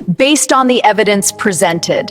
Based on the evidence presented,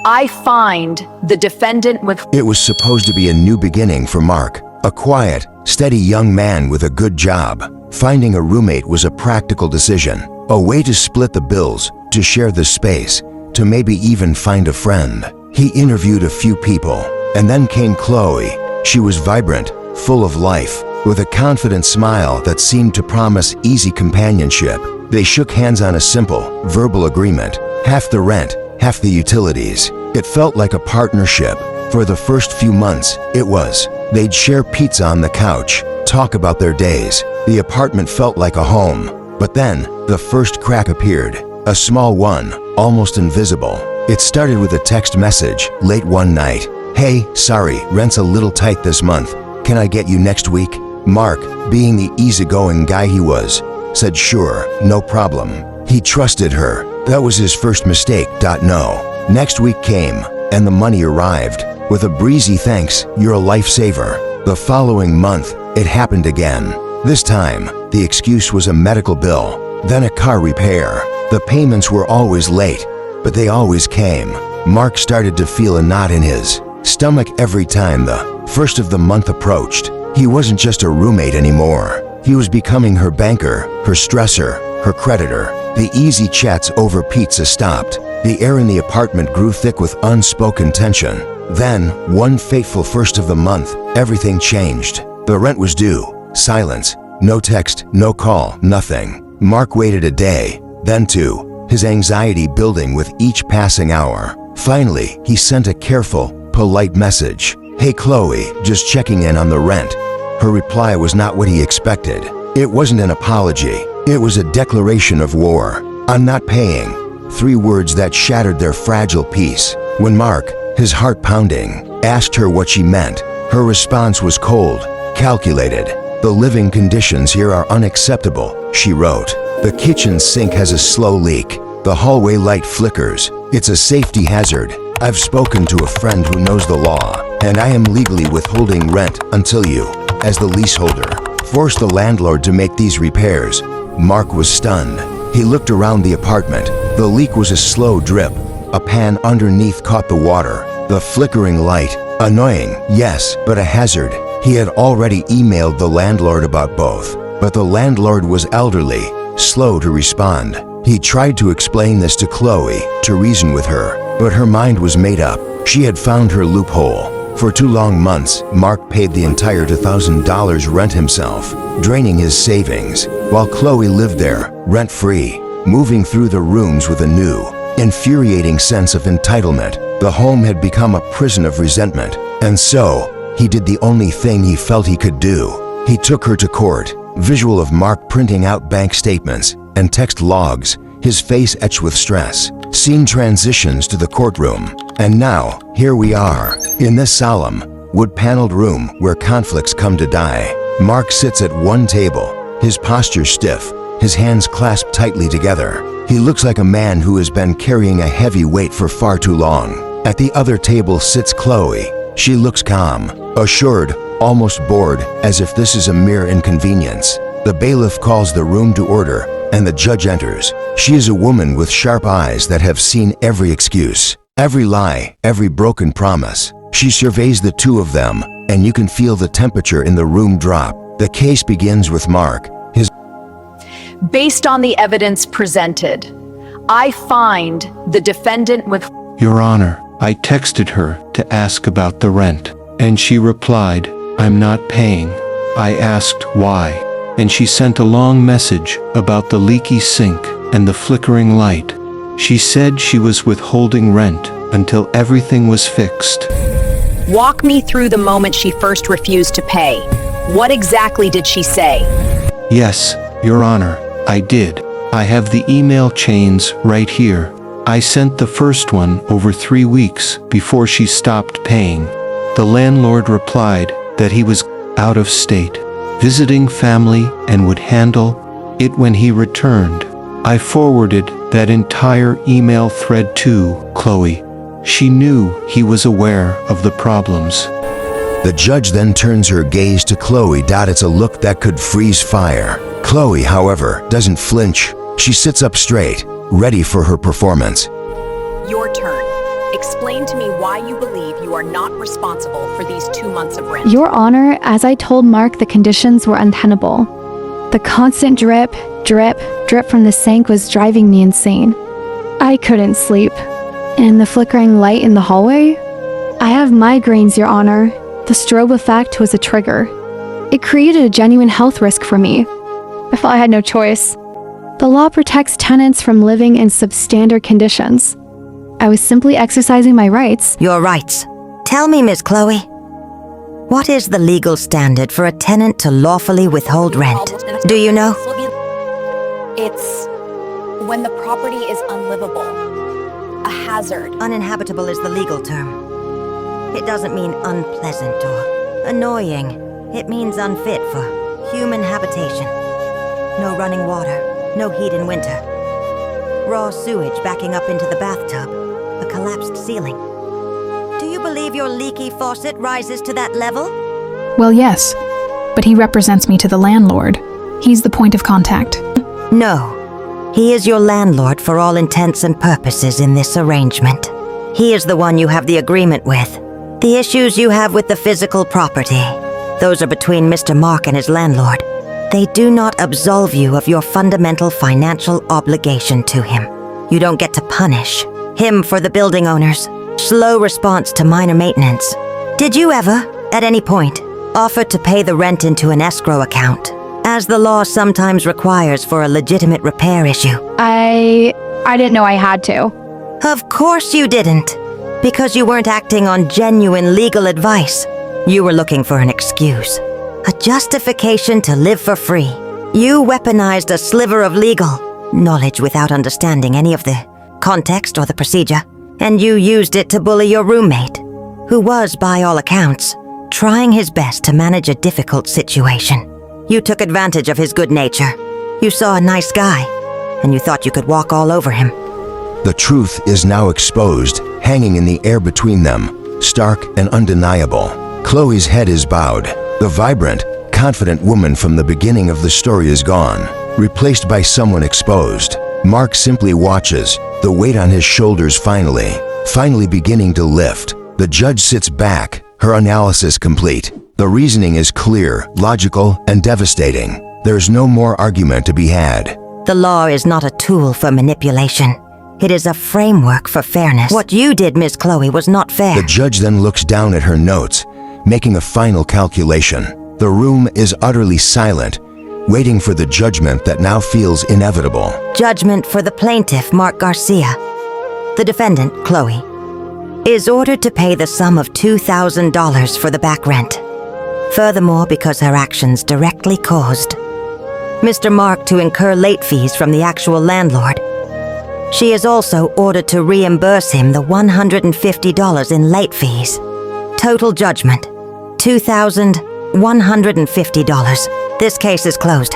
I find the defendant with... It was supposed to be a new beginning for Mark, a quiet, steady young man with a good job. Finding a roommate was a practical decision, a way to split the bills, to share the space, to maybe even find a friend. He interviewed a few people, and then came Chloe. She was vibrant, full of life, with a confident smile that seemed to promise easy companionship. They shook hands on a simple, verbal agreement, half the rent, half the utilities. It felt like a partnership. For the first few months, it was. They'd share pizza on the couch, talk about their days. The apartment felt like a home. But then, the first crack appeared. A small one, almost invisible. It started with a text message, late one night. "Hey, sorry, rent's a little tight this month. Can I get you next week?" Mark, being the easygoing guy he was, said sure, no problem. He trusted her. That was his first mistake. No. Next week came, and the money arrived. With a breezy "thanks, you're a lifesaver." The following month, it happened again. This time, the excuse was a medical bill, then a car repair. The payments were always late, but they always came. Mark started to feel a knot in his stomach every time the first of the month approached. He wasn't just a roommate anymore. He was becoming her banker, her stressor, her creditor. The easy chats over pizza stopped. The air in the apartment grew thick with unspoken tension. Then, one fateful first of the month, everything changed. The rent was due. Silence. No text, no call, nothing. Mark waited a day, then two, his anxiety building with each passing hour. Finally, he sent a careful, polite message. "Hey Chloe, just checking in on the rent." Her reply was not what he expected. It wasn't an apology. It was a declaration of war. "I'm not paying." 3 words that shattered their fragile peace. When Mark, his heart pounding, asked her what she meant, her response was cold, calculated. "The living conditions here are unacceptable," she wrote. "The kitchen sink has a slow leak. The hallway light flickers. It's a safety hazard. I've spoken to a friend who knows the law, and I am legally withholding rent until you, as the leaseholder, force the landlord to make these repairs." Mark was stunned. He looked around the apartment. The leak was a slow drip. A pan underneath caught the water. The flickering light. Annoying, yes, but a hazard. He had already emailed the landlord about both, but the landlord was elderly, slow to respond. He tried to explain this to Chloe, to reason with her, but her mind was made up. She had found her loophole. For 2 long months, Mark paid the entire $2,000 rent himself, draining his savings, while Chloe lived there, rent-free, moving through the rooms with a new, infuriating sense of entitlement. The home had become a prison of resentment, and so, he did the only thing he felt he could do. He took her to court, visual of Mark printing out bank statements and text logs, his face etched with stress. Scene transitions to the courtroom, and now, here we are, in this solemn, wood-paneled room where conflicts come to die. Mark sits at one table, his posture stiff, his hands clasped tightly together. He looks like a man who has been carrying a heavy weight for far too long. At the other table sits Chloe. She looks calm, assured, almost bored, as if this is a mere inconvenience. The bailiff calls the room to order, and the judge enters. She is a woman with sharp eyes that have seen every excuse, every lie, every broken promise. She surveys the two of them, and you can feel the temperature in the room drop. The case begins with Mark. Based on the evidence presented, I find the defendant with... Your Honor, I texted her to ask about the rent, and she replied, "I'm not paying." I asked why, and she sent a long message about the leaky sink and the flickering light. She said she was withholding rent until everything was fixed. Walk me through the moment she first refused to pay. What exactly did she say? Yes, Your Honor, I did. I have the email chains right here. I sent the first one over 3 weeks before she stopped paying. The landlord replied that he was out of state, visiting family, and would handle it when he returned. I forwarded that entire email thread to Chloe. She knew he was aware of the problems. The judge then turns her gaze to Chloe. It's a look that could freeze fire. Chloe, however, doesn't flinch. She sits up straight, ready for her performance. Your turn. Explain to me why you believe you are not responsible for these 2 months of rent. Your Honor, as I told Mark, the conditions were untenable. The constant drip, drip, drip from the sink was driving me insane. I couldn't sleep. And the flickering light in the hallway? I have migraines, Your Honor. The strobe effect was a trigger. It created a genuine health risk for me. I felt I had no choice. The law protects tenants from living in substandard conditions. I was simply exercising my rights. Your rights. Tell me, Miss Chloe, what is the legal standard for a tenant to lawfully withhold rent? Do you know? It's when the property is unlivable. A hazard. Uninhabitable is the legal term. It doesn't mean unpleasant or annoying. It means unfit for human habitation. No running water, no heat in winter. Raw sewage backing up into the bathtub, a collapsed ceiling. Do you believe your leaky faucet rises to that level? Well, yes, but he represents me to the landlord. He's the point of contact. No. He is your landlord for all intents and purposes in this arrangement. He is the one you have the agreement with. The issues you have with the physical property, those are between Mr. Mark and his landlord. They do not absolve you of your fundamental financial obligation to him. You don't get to punish him for the building owner's slow response to minor maintenance. Did you ever, at any point, offer to pay the rent into an escrow account, as the law sometimes requires for a legitimate repair issue? I didn't know I had to. Of course you didn't, because you weren't acting on genuine legal advice. You were looking for an excuse, a justification to live for free. You weaponized a sliver of legal knowledge without understanding any of the context or the procedure, and you used it to bully your roommate, who was, by all accounts, trying his best to manage a difficult situation. You took advantage of his good nature. You saw a nice guy, and you thought you could walk all over him. The truth is now exposed, hanging in the air between them, stark and undeniable. Chloe's head is bowed. The vibrant, confident woman from the beginning of the story is gone, replaced by someone exposed. Mark simply watches, the weight on his shoulders finally beginning to lift. The judge sits back, her analysis complete. The reasoning is clear, logical, and devastating. There's no more argument to be had. The law is not a tool for manipulation. It is a framework for fairness. What you did, Miss Chloe, was not fair. The judge then looks down at her notes, making a final calculation. The room is utterly silent, waiting for the judgment that now feels inevitable. Judgment for the plaintiff, Mark Garcia. The defendant, Chloe, is ordered to pay the sum of $2,000 for the back rent. Furthermore, because her actions directly caused Mr. Mark to incur late fees from the actual landlord, she is also ordered to reimburse him the $150 in late fees. Total judgment, $2,150. This case is closed.